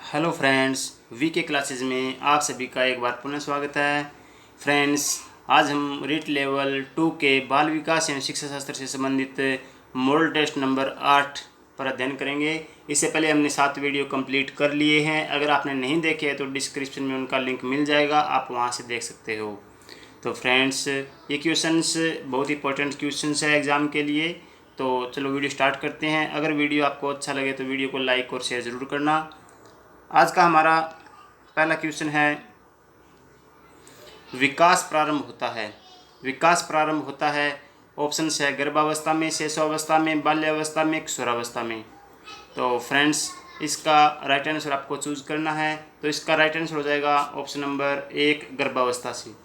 Hello friends, we के classes में आप सभी का एक बार पुनः स्वागत है। फ्रेंड्स, आज हम रीट लेवल 2 के बाल विकास एवं शिक्षा शास्त्र से संबंधित मॉडल टेस्ट नंबर 8 पर अध्ययन करेंगे। इससे पहले हमने 7 वीडियो कंप्लीट कर लिए हैं। अगर आपने नहीं देखे हैं तो डिस्क्रिप्शन में उनका लिंक मिल जाएगा, आप वहां से देख सकते हो। तो फ्रेंड्स, ये क्वेश्चंस बहुत इंपॉर्टेंट क्वेश्चंस है एग्ज़ाम के लिए। तो चलो वीडियो स्टार्ट करते हैं। अगर वीडियो आपको अच्छा लगे तो वीडियो को लाइक और शेयर ज़रूर करना। आज का हमारा पहला क्वेश्चन है, विकास प्रारंभ होता है। विकास प्रारंभ होता है, ऑप्शन है गर्भावस्था में, शिशुअवस्था में, बाल्यावस्था में, किशोरावस्था में। तो फ्रेंड्स, इसका राइट आंसर आपको चूज करना है। तो इसका राइट आंसर हो जाएगा ऑप्शन नंबर 1, गर्भावस्था से।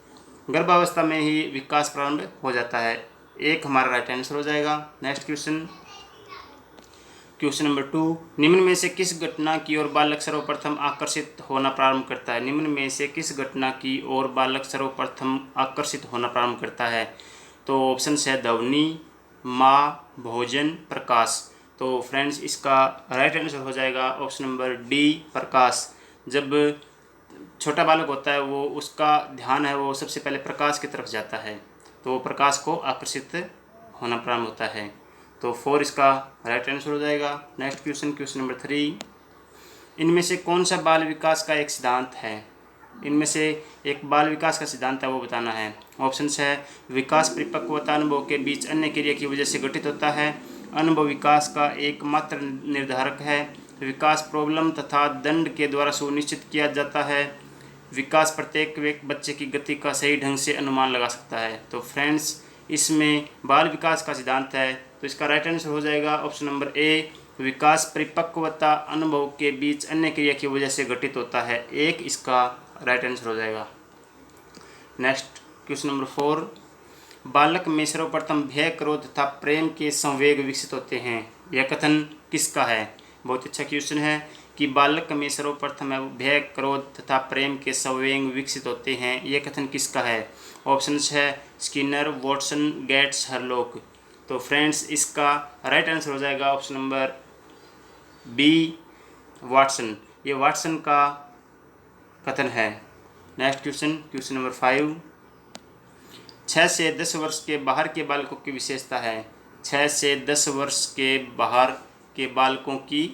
गर्भावस्था में ही विकास प्रारंभ हो जाता है। एक हमारा राइट आंसर हो जाएगा। नेक्स्ट क्वेश्चन, क्वेश्चन नंबर 2, निम्न में से किस घटना की ओर बालक सर्वप्रथम आकर्षित होना प्रारंभ करता है? निम्न में से किस घटना की ओर बालक सर्वप्रथम आकर्षित होना प्रारंभ करता है? तो ऑप्शन है ध्वनि, माँ, भोजन, प्रकाश। तो फ्रेंड्स, इसका राइट आंसर हो जाएगा ऑप्शन नंबर डी, प्रकाश। जब छोटा बालक होता है वो उसका ध्यान है वो सबसे पहले प्रकाश की तरफ जाता है, तो प्रकाश को आकर्षित होना प्रारंभ होता है। तो 4 इसका राइट आंसर हो जाएगा। नेक्स्ट क्वेश्चन, क्वेश्चन नंबर 3, इनमें से कौन सा बाल विकास का एक सिद्धांत है? इनमें से एक बाल विकास का सिद्धांत है वो बताना है। ऑप्शन है विकास परिपक्वता अनुभव के बीच अन्य क्रिया की वजह से गठित होता है। अनुभव विकास का एकमात्र निर्धारक है। विकास प्रॉब्लम तथा दंड के द्वारा सुनिश्चित किया जाता है। विकास प्रत्येक बच्चे की गति का सही ढंग से अनुमान लगा सकता है। तो फ्रेंड्स, इसमें बाल विकास का सिद्धांत है, तो इसका राइट आंसर हो जाएगा ऑप्शन नंबर ए, विकास परिपक्वता अनुभव के बीच अन्य क्रिया की वजह से घटित होता है। एक इसका राइट आंसर हो जाएगा। नेक्स्ट क्वेश्चन नंबर 4, बालक में सर्वप्रथम भय, क्रोध तथा प्रेम के संवेग विकसित होते हैं। यह कथन किसका है? बहुत अच्छा क्वेश्चन है कि बालक में सर्वप्रथम भय, क्रोध तथा प्रेम के संवेग विकसित होते हैं। यह कथन किसका है? ऑप्शन है स्किनर, वॉटसन, गेट्स, हरलॉक। तो फ्रेंड्स, इसका राइट आंसर हो जाएगा ऑप्शन नंबर बी, वाटसन। ये वाटसन का कथन है। नेक्स्ट क्वेश्चन, क्वेश्चन नंबर 5, 6 से 10 वर्ष के बाहर के बालकों की विशेषता है। 6 से 10 वर्ष के बाहर के बालकों की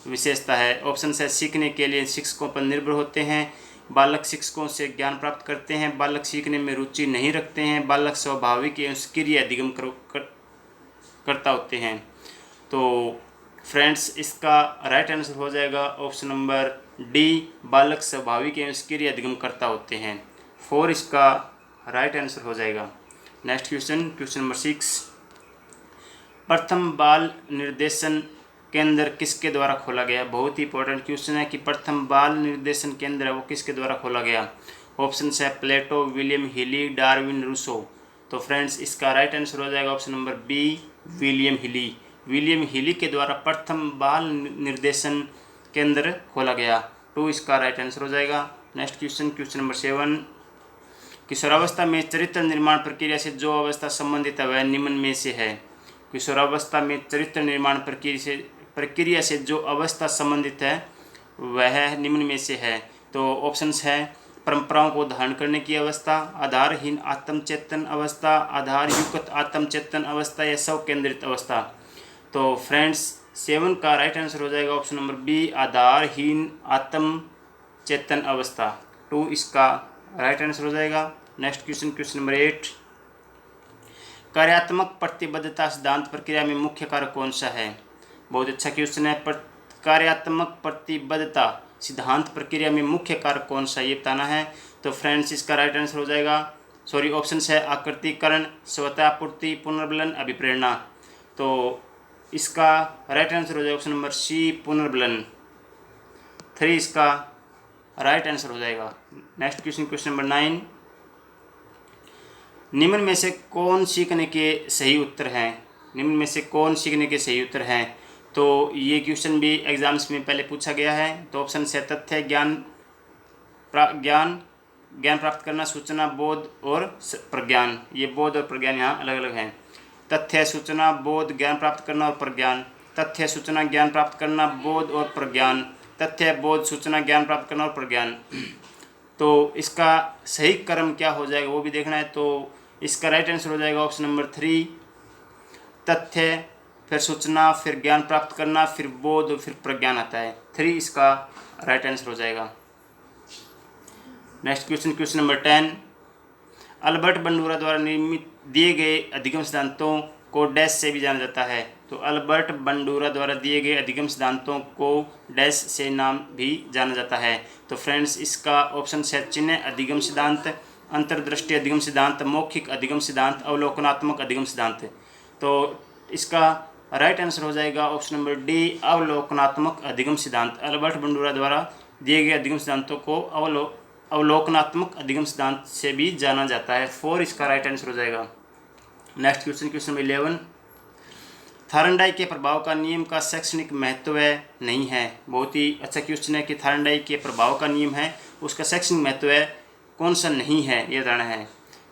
विशेषता है। ऑप्शन है सीखने के लिए शिक्षकों पर निर्भर होते हैं, बालक शिक्षकों से ज्ञान प्राप्त करते हैं, बालक सीखने में रुचि नहीं रखते हैं, बालक स्वाभाविक एवं सक्रिय अधिगम करता होते हैं। तो फ्रेंड्स, इसका राइट आंसर हो जाएगा ऑप्शन नंबर डी, बालक स्वाभाविक एवं सक्रिय अधिगम करता होते हैं। 4 इसका राइट आंसर हो जाएगा। नेक्स्ट क्वेश्चन, क्वेश्चन नंबर 6, प्रथम बाल निर्देशन केंद्र किसके द्वारा खोला गया? बहुत ही इंपॉर्टेंट क्वेश्चन है कि प्रथम बाल निर्देशन केंद्र है वो किसके द्वारा खोला गया? ऑप्शन है प्लेटो, विलियम हिली, डार्विन, रूसो। तो फ्रेंड्स, इसका राइट आंसर हो जाएगा ऑप्शन नंबर बी, विलियम हिली। विलियम हिली के द्वारा प्रथम बाल निर्देशन केंद्र खोला गया। 2 इसका राइट आंसर हो जाएगा। नेक्स्ट क्वेश्चन, क्वेश्चन नंबर 7, किशोरावस्था में चरित्र निर्माण प्रक्रिया से जो अवस्था संबंधित है वह निम्न में से है। किशोरावस्था में चरित्र निर्माण प्रक्रिया से जो अवस्था संबंधित है वह निम्न में से है। तो ऑप्शंस है परंपराओं को धारण करने की अवस्था, आधारहीन आत्मचेतन अवस्था, आधारयुक्त आत्मचेतन अवस्था या स्व केंद्रित अवस्था। तो फ्रेंड्स, 7 का राइट आंसर हो जाएगा ऑप्शन नंबर बी, आधारहीन आत्मचेतन अवस्था। 2 इसका राइट आंसर हो जाएगा। नेक्स्ट क्वेश्चन, क्वेश्चन नंबर 8, कार्यात्मक प्रतिबद्धता सिद्धांत प्रक्रिया में मुख्य कारक कौन सा है? बहुत अच्छा क्वेश्चन है। कार्यात्मक प्रतिबद्धता सिद्धांत प्रक्रिया में मुख्य कारक कौन सा, ये बताना है। तो फ्रेंड्स, इसका राइट आंसर हो जाएगा, ऑप्शन है आकृतिकरण, स्वतः पूर्ति, पुनर्बलन, अभिप्रेरणा। तो इसका राइट आंसर हो जाएगा ऑप्शन नंबर सी, पुनर्बलन। 3 इसका राइट आंसर हो जाएगा। नेक्स्ट क्वेश्चन, क्वेश्चन नंबर 9, निम्न में से कौन सीखने के सही उत्तर हैं? निम्न में से कौन सीखने के सही उत्तर हैं? तो ये क्वेश्चन भी एग्जाम्स में पहले पूछा गया है। तो ऑप्शन से तथ्य, ज्ञान प्राप्त करना, सूचना, बोध और प्रज्ञान। ये बोध और प्रज्ञान यहाँ अलग अलग हैं। तथ्य, सूचना, बोध, ज्ञान प्राप्त करना और प्रज्ञान। तथ्य, सूचना, ज्ञान प्राप्त करना, बोध और प्रज्ञान। तथ्य, बोध, सूचना, ज्ञान प्राप्त करना और प्रज्ञान। तो इसका सही क्रम क्या हो जाएगा वो भी देखना है। तो इसका राइट आंसर हो जाएगा ऑप्शन नंबर 3, तथ्य, फिर सूचना, फिर ज्ञान प्राप्त करना, फिर बोध, फिर प्रज्ञान आता है। 3 इसका राइट आंसर हो जाएगा। Next question number 10, Albert Bandura द्वारा निर्मित दिए गए अधिगम सिद्धांतों को डैश से भी जाना जाता है। तो अल्बर्ट बंडूरा द्वारा दिए गए अधिगम सिद्धांतों को डैश से नाम भी जाना जाता है। तो फ्रेंड्स इसका ऑप्शन है चिन्ह अधिगम सिद्धांत, अंतर्दृष्टि अधिगम सिद्धांत, मौखिक अधिगम सिद्धांत, अवलोकनात्मक अधिगम सिद्धांत। तो इसका राइट आंसर हो जाएगा ऑप्शन नंबर डी, अवलोकनात्मक अधिगम सिद्धांत। अल्बर्ट बंडूरा द्वारा दिए गए अधिगम सिद्धांतों को अवलोकनात्मक अधिगम सिद्धांत से भी जाना जाता है। 4 इसका राइट आंसर हो जाएगा। नेक्स्ट क्वेश्चन नंबर 11, थार्नडाइक के प्रभाव का नियम का शैक्षणिक महत्व नहीं है। बहुत ही अच्छा क्वेश्चन है कि थार्नडाइक के प्रभाव का नियम है, उसका शैक्षणिक महत्व कौन सा नहीं है ये जानना है।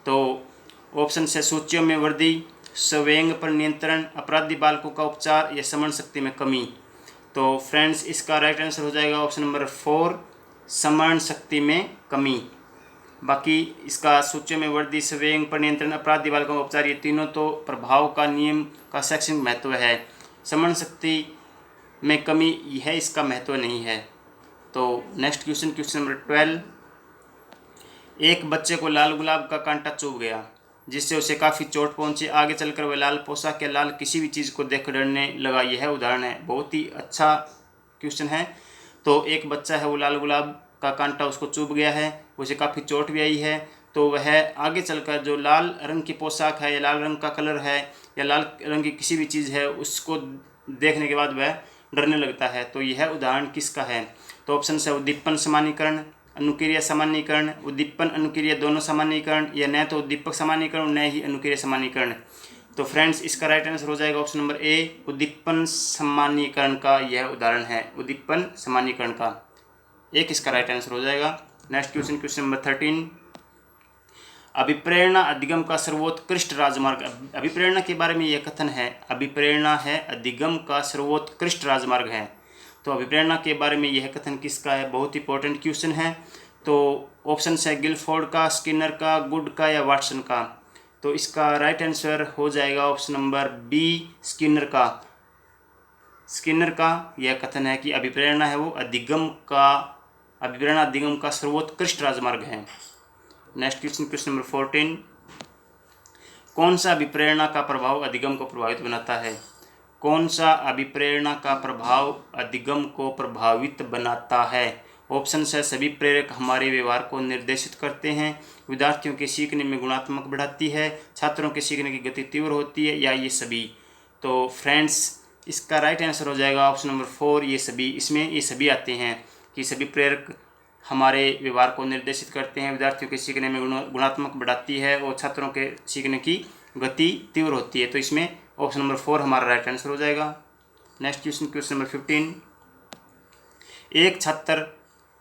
तो ऑप्शन से सूचियों में वृद्धि, संवेग पर नियंत्रण, अपराधी बालकों का उपचार या स्मरण शक्ति में कमी। तो फ्रेंड्स इसका राइट आंसर हो जाएगा ऑप्शन नंबर 4, स्मरण शक्ति में कमी। बाकी इसका सूचियों में वृद्धि, संवेग पर नियंत्रण, अपराधी बालकों का उपचार, ये तीनों तो प्रभाव का नियम का शैक्षणिक महत्व है। स्मरण शक्ति में कमी यह इसका महत्व नहीं है। तो नेक्स्ट क्वेश्चन नंबर 12, एक बच्चे को लाल गुलाब का कांटा चुभ गया जिससे उसे काफ़ी चोट पहुंची। आगे चलकर वह लाल पोशाक या लाल किसी भी चीज़ को देख डरने लगा। यह उदाहरण है। बहुत ही अच्छा क्वेश्चन है। तो एक बच्चा है, वो लाल गुलाब का कांटा उसको चुभ गया है, उसे काफ़ी चोट भी आई है। तो वह आगे चलकर जो लाल रंग की पोशाक है या लाल रंग का कलर है या लाल रंग की किसी भी चीज़ है उसको देखने के बाद वह डरने लगता है। तो यह उदाहरण किसका है? तो ऑप्शन है उद्दीपन सामान्यीकरण, अनुक्रिया सामान्यीकरण, उद्दीपन अनुक्रिया दोनों सामान्यीकरण, या न तो उद्दीपक सामान्यीकरण न ही अनुक्रिया सामान्यीकरण। तो फ्रेंड्स इसका राइट आंसर हो जाएगा ऑप्शन नंबर ए, उद्दीपन सामान्यीकरण का यह उदाहरण है। उद्दीपन सामान्यीकरण का एक इसका राइट आंसर हो जाएगा। नेक्स्ट क्वेश्चन नंबर 13, अभिप्रेरणा अधिगम का सर्वोत्कृष्ट राजमार्ग। अभिप्रेरणा के बारे में यह कथन है, अभिप्रेरणा है अधिगम का सर्वोत्कृष्ट राजमार्ग है। तो अभिप्रेरणा के बारे में यह कथन किसका है? बहुत इंपॉर्टेंट क्वेश्चन है। तो ऑप्शन है गिलफोर्ड का, स्किनर का, गुड का या वाटसन का। तो इसका राइट आंसर हो जाएगा ऑप्शन नंबर बी, स्किनर का। स्किनर का यह कथन है कि अभिप्रेरणा है वो अभिप्रेरणा अधिगम का सर्वोत्कृष्ट राजमार्ग है। नेक्स्ट क्वेश्चन नंबर 14, कौन सा अभिप्रेरणा का प्रभाव अधिगम को प्रभावित बनाता है? कौन सा अभिप्रेरणा का प्रभाव अधिगम को प्रभावित बनाता है? ऑप्शन है सभी प्रेरक हमारे व्यवहार को निर्देशित करते हैं, विद्यार्थियों के सीखने में गुणात्मक बढ़ाती है, छात्रों के सीखने की गति तीव्र होती है, या ये सभी। तो फ्रेंड्स इसका राइट आंसर हो जाएगा ऑप्शन नंबर 4, ये सभी। इसमें ये सभी आते हैं कि सभी प्रेरक हमारे व्यवहार को निर्देशित करते हैं, विद्यार्थियों के सीखने में गुणात्मक बढ़ाती है और छात्रों के सीखने की गति तीव्र होती है। तो इसमें ऑप्शन नंबर 4 हमारा राइट आंसर हो जाएगा। नेक्स्ट क्वेश्चन नंबर 15, एक छात्र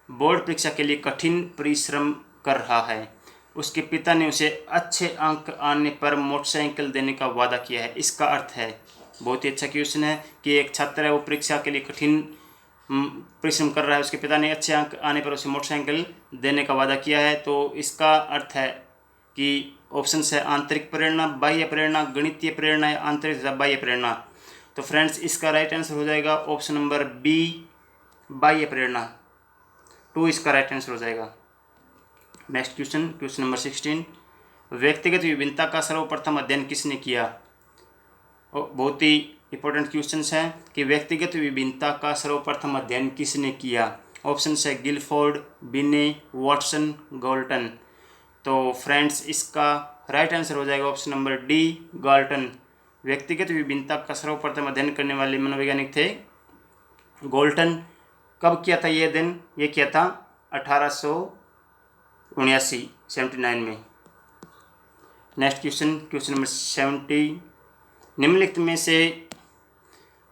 बोर्ड परीक्षा के लिए कठिन परिश्रम कर रहा है। उसके पिता ने उसे अच्छे अंक आने पर मोटरसाइकिल देने का वादा किया है। इसका अर्थ है, बहुत ही अच्छा क्वेश्चन है कि एक छात्र है वो परीक्षा के लिए कठिन परिश्रम कर रहा है, उसके पिता ने अच्छे अंक आने पर उसे मोटरसाइकिल देने का वादा किया है। तो इसका अर्थ है कि ऑप्शन है आंतरिक प्रेरणा, बाह्य प्रेरणा, गणितीय प्रेरणा या आंतरिक तथा बाह्य प्रेरणा। तो फ्रेंड्स इसका राइट आंसर हो जाएगा ऑप्शन नंबर बी, बाह्य प्रेरणा। 2 इसका राइट आंसर हो जाएगा। नेक्स्ट क्वेश्चन नंबर 16, व्यक्तिगत विभिन्नता का सर्वप्रथम अध्ययन किसने किया? बहुत ही इंपॉर्टेंट क्वेश्चन है कि व्यक्तिगत विभिन्नता का सर्वप्रथम अध्ययन किसने किया? ऑप्शन है गिलफोर्ड, बिने, वाटसन, गाल्टन। तो फ्रेंड्स इसका राइट आंसर हो जाएगा ऑप्शन नंबर डी, गाल्टन। व्यक्तिगत विभिन्नता का सर्वप्रथम अध्ययन करने वाले मनोवैज्ञानिक थे गाल्टन। कब किया था ये अध्ययन? ये किया था 1879 में। नेक्स्ट क्वेश्चन नंबर 70, निम्नलिखित में से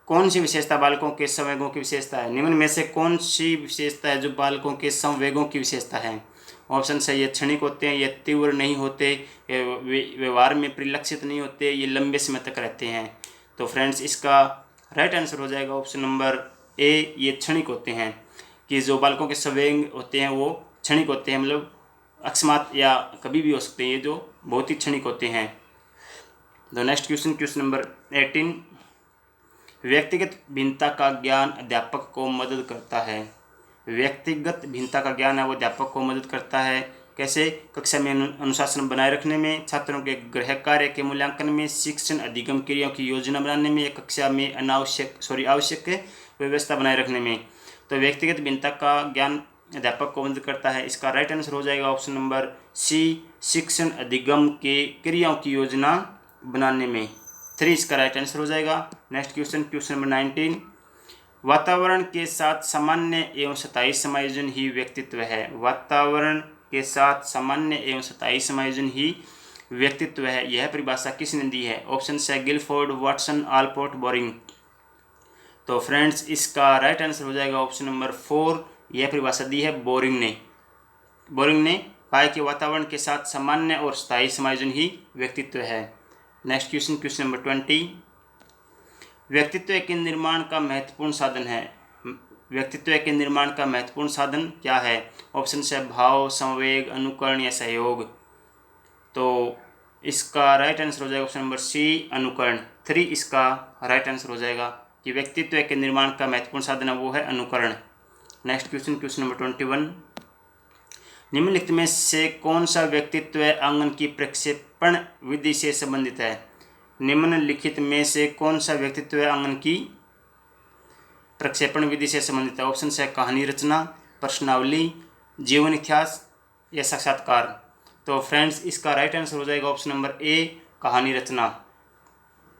कौन सी विशेषता बालकों के संवेगों की विशेषता है? निम्न में से कौन सी विशेषता है जो बालकों के संवेगों की विशेषता है? ऑप्शन है ये क्षणिक होते हैं, ये तीव्र नहीं होते, ये व्यवहार में परिलक्षित नहीं होते, ये लंबे समय तक रहते हैं। तो फ्रेंड्स इसका राइट आंसर हो जाएगा ऑप्शन नंबर ए, ये क्षणिक होते हैं। कि जो बालकों के संवेग होते हैं वो क्षणिक होते हैं, मतलब अकस्मात या कभी भी हो सकते हैं, ये जो बहुत ही क्षणिक होते हैं। द नेक्स्ट क्वेश्चन नंबर 18, व्यक्तिगत भिन्नता का ज्ञान अध्यापक को मदद करता है। व्यक्तिगत भिन्नता का ज्ञान है वो अध्यापक को मदद करता है। कैसे? कक्षा में अनुशासन बनाए रखने में, छात्रों के गृह कार्य के मूल्यांकन में, शिक्षण अधिगम क्रियाओं की योजना बनाने में, या कक्षा में आवश्यक व्यवस्था बनाए रखने में। तो व्यक्तिगत भिन्नता का ज्ञान अध्यापक को मदद करता है। इसका राइट आंसर हो जाएगा ऑप्शन नंबर सी, शिक्षण अधिगम के क्रियाओं की योजना बनाने में। 3 इसका राइट आंसर हो जाएगा। नेक्स्ट क्वेश्चन नंबर 19, वातावरण के साथ सामान्य एवं स्थायी समायोजन ही व्यक्तित्व है। वातावरण के साथ सामान्य एवं स्थायी समायोजन ही व्यक्तित्व है, यह परिभाषा किसने दी है? ऑप्शन है गिलफोर्ड, वाटसन, आलपोर्ट, बोरिंग। तो फ्रेंड्स इसका राइट आंसर हो जाएगा ऑप्शन नंबर 4, यह परिभाषा दी है बोरिंग ने। बोरिंग ने पाया कि वातावरण के साथ सामान्य और स्थायी समायोजन ही व्यक्तित्व है। नेक्स्ट क्वेश्चन नंबर 20, व्यक्तित्व के निर्माण का महत्वपूर्ण साधन है। व्यक्तित्व के निर्माण का महत्वपूर्ण साधन क्या है? ऑप्शन है भाव, संवेग, अनुकरण या सहयोग। तो इसका राइट आंसर हो जाएगा ऑप्शन नंबर सी, अनुकरण। 3 इसका राइट आंसर हो जाएगा कि व्यक्तित्व के निर्माण का महत्वपूर्ण साधन है वो है अनुकरण। नेक्स्ट क्वेश्चन नंबर 21, निम्नलिखित में से कौन सा व्यक्तित्व आंगन की प्रक्षेपण विधि से संबंधित है? निम्नलिखित में से कौन सा व्यक्तित्व आंगन की प्रक्षेपण विधि से संबंधित है? ऑप्शन है कहानी रचना, प्रश्नावली, जीवन इतिहास या साक्षात्कार। तो फ्रेंड्स इसका राइट आंसर हो जाएगा ऑप्शन नंबर ए, कहानी रचना।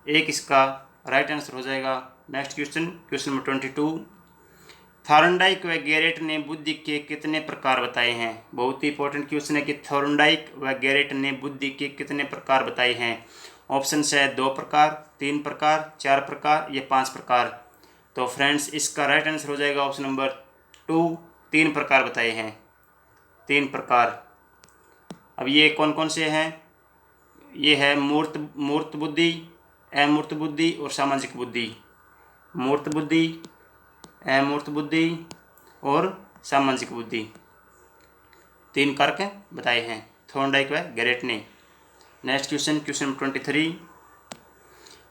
1 इसका राइट आंसर हो जाएगा। नेक्स्ट क्वेश्चन नंबर 22, थॉर्नडाइक व गैरेट ने बुद्धि के कितने प्रकार बताए हैं? बहुत ही इंपॉर्टेंट क्वेश्चन है कि थॉर्नडाइक व गैरेट ने बुद्धि के कितने प्रकार बताए हैं? ऑप्शन है 2 प्रकार, 3 प्रकार, 4 प्रकार या 5 प्रकार। तो फ्रेंड्स इसका राइट आंसर हो जाएगा ऑप्शन नंबर 2, 3 प्रकार बताए हैं, 3 प्रकार। अब ये कौन कौन से हैं? ये है मूर्त बुद्धि, अमूर्त बुद्धि और सामाजिक बुद्धि। मूर्त बुद्धि, अमूर्त बुद्धि और सामाजिक बुद्धि, 3 कारक बताए हैं थॉर्नडाइक व गैरेट ने। नेक्स्ट क्वेश्चन नंबर 23,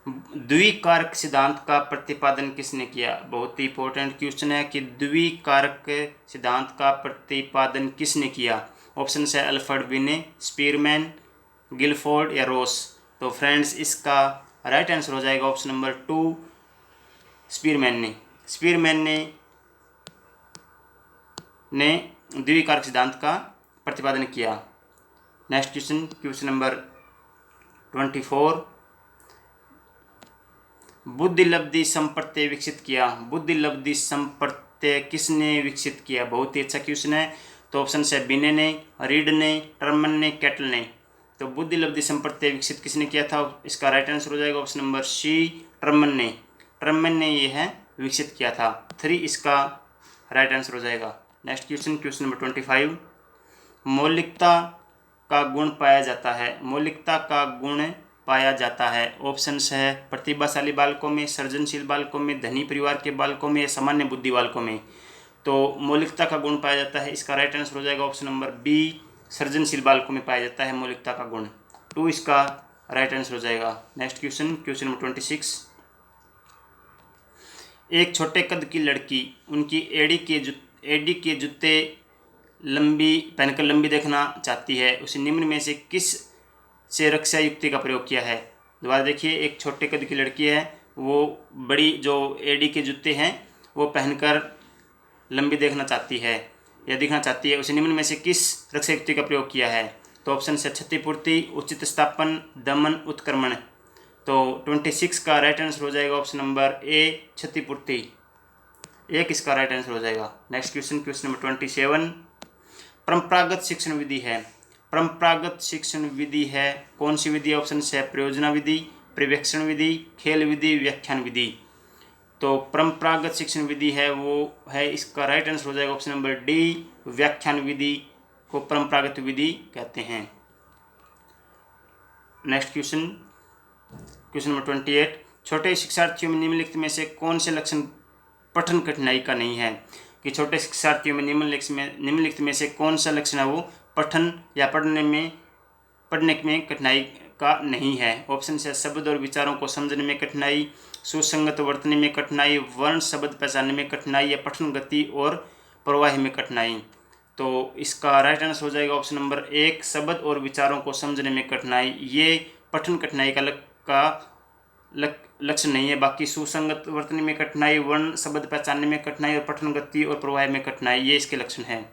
द्विकारक सिद्धांत का प्रतिपादन किसने किया? बहुत ही इंपॉर्टेंट क्वेश्चन है कि द्विकारक सिद्धांत का प्रतिपादन किसने किया? ऑप्शन है अल्फ्रेड विने, स्पीरमैन, गिलफोर्ड या रोस। तो फ्रेंड्स इसका राइट आंसर हो जाएगा ऑप्शन नंबर 2, स्पीरमैन ने द्विकारक सिद्धांत का प्रतिपादन किया। नेक्स्ट क्वेश्चन नंबर 24, बुद्धिलब्धि संप्रत्यय विकसित किया। बुद्धिलब्धि संप्रत्यय किसने विकसित किया? बहुत ही अच्छा क्वेश्चन है। तो ऑप्शन है बिने ने, रीड ने, टर्मन ने, कैटल ने। तो बुद्धिलब्धि संप्रत्यय विकसित किसने किया था? इसका राइट आंसर हो जाएगा ऑप्शन नंबर सी, टर्मन ने ये है विकसित किया था। 3 इसका राइट आंसर हो जाएगा। नेक्स्ट क्वेश्चन नंबर 25, मौलिकता का गुण पाया जाता है। मौलिकता का गुण पाया जाता है। ऑप्शंस है प्रतिभाशाली बालकों में, सृजनशील बालकों में, धनी परिवार के बालकों में या सामान्य बुद्धि बालकों में। तो मौलिकता का गुण पाया जाता है, इसका राइट आंसर हो जाएगा ऑप्शन नंबर बी, सृजनशील बालकों में पाया जाता है मौलिकता का गुण। 2 इसका राइट आंसर हो जाएगा। नेक्स्ट क्वेश्चन नंबर 26, एक छोटे कद की लड़की उनकी एडी के जूते लंबी पहनकर लंबी देखना चाहती है, उसे निम्न में से किस से रक्षा युक्ति का प्रयोग किया है? दोबारा देखिए, एक छोटे कद की लड़की है, वो बड़ी जो एडी के जूते हैं वो पहनकर लंबी देखना चाहती है या दिखना चाहती है, उसे निम्न में से किस रक्षा युक्ति का प्रयोग किया है? तो ऑप्शन है क्षतिपूर्ति, उचित स्थापन, दमन, उत्क्रमण। तो 26 का राइट आंसर हो जाएगा ऑप्शन नंबर ए, क्षतिपूर्ति। 1 इसका राइट आंसर हो जाएगा। नेक्स्ट क्वेश्चन नंबर 27, परंपरागत शिक्षण विधि है। परंपरागत शिक्षण विधि है कौन सी विधि? ऑप्शन है प्रयोजना विधि, पर्यवेक्षण विधि, खेल विधि, व्याख्यान विधि। तो परंपरागत शिक्षण विधि है वो है, इसका राइट आंसर हो जाएगा ऑप्शन नंबर डी, व्याख्यान विधि को परंपरागत विधि कहते हैं। नेक्स्ट क्वेश्चन नंबर 28, छोटे शिक्षार्थियों में निम्नलिखित में से कौन से लक्षण पठन कठिनाई का नहीं है? कि छोटे शिक्षार्थियों में निम्नलिखित में से कौन सा लक्षण है वो पठन या पढ़ने में कठिनाई का नहीं है। ऑप्शन से शब्द और विचारों को समझने में कठिनाई, सुसंगत वर्तने में कठिनाई, वर्ण शब्द पहचानने में कठिनाई या पठन गति और प्रवाह में कठिनाई। तो इसका राइट आंसर हो जाएगा ऑप्शन नंबर 1, शब्द और विचारों को समझने में कठिनाई। ये पठन कठिनाई का लक्षण नहीं है। बाकी सुसंगत वर्तने में कठिनाई, वर्ण शब्द पहचानने में कठिनाई और पठन गति और प्रवाह में कठिनाई, ये इसके लक्षण हैं।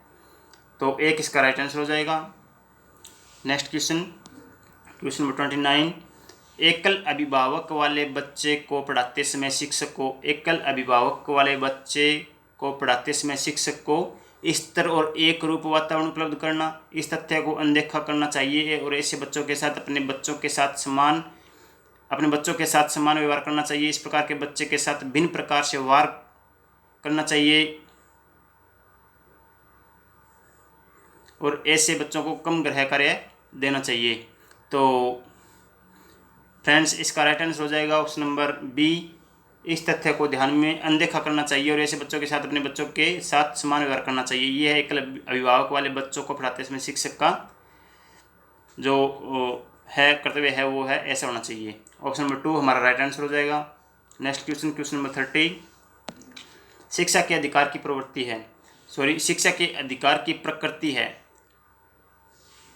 तो 1 इसका राइट आंसर हो जाएगा। Next question number 29। एकल अभिभावक वाले बच्चे को पढ़ाते समय शिक्षक को स्थिर और एक रूप वातावरण उपलब्ध करना, इस तथ्य को अनदेखा करना चाहिए और ऐसे बच्चों के साथ अपने बच्चों के साथ समान व्यवहार करना चाहिए। इस प्रकार के बच्चे के साथ भिन्न प्रकार से व्यवहार करना चाहिए और ऐसे बच्चों को कम गृह कार्य देना चाहिए। तो फ्रेंड्स, इसका राइट आंसर हो जाएगा ऑप्शन नंबर बी, इस तथ्य को ध्यान में अनदेखा करना चाहिए और ऐसे बच्चों के साथ अपने बच्चों के साथ समान व्यवहार करना चाहिए। यह है एकल अभिभावक वाले बच्चों को पढ़ाते समय शिक्षक का जो है कर्तव्य है वो है ऐसा होना चाहिए। ऑप्शन नंबर 2 हमारा राइट आंसर हो जाएगा। Next question number 30। शिक्षा के अधिकार की प्रकृति है।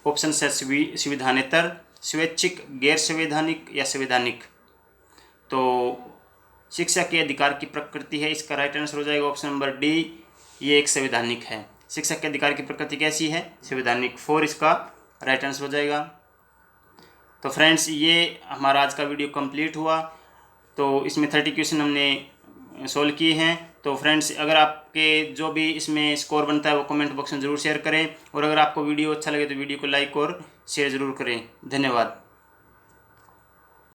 ऑप्शन है संविधानेतर, स्वैच्छिक, गैर संवैधानिक या संवैधानिक। तो शिक्षा के अधिकार की प्रकृति है, इसका राइट आंसर हो जाएगा ऑप्शन नंबर डी, ये एक संवैधानिक है। शिक्षा के अधिकार की प्रकृति कैसी है? संवैधानिक। 4 इसका राइट आंसर हो जाएगा। तो फ्रेंड्स, ये हमारा आज का वीडियो कंप्लीट हुआ। तो इसमें 30 क्वेश्चन हमने सोल्व किए हैं। तो फ्रेंड्स, अगर आपके जो भी इसमें स्कोर बनता है वो कमेंट बॉक्स में ज़रूर शेयर करें और अगर आपको वीडियो अच्छा लगे तो वीडियो को लाइक और शेयर ज़रूर करें। धन्यवाद।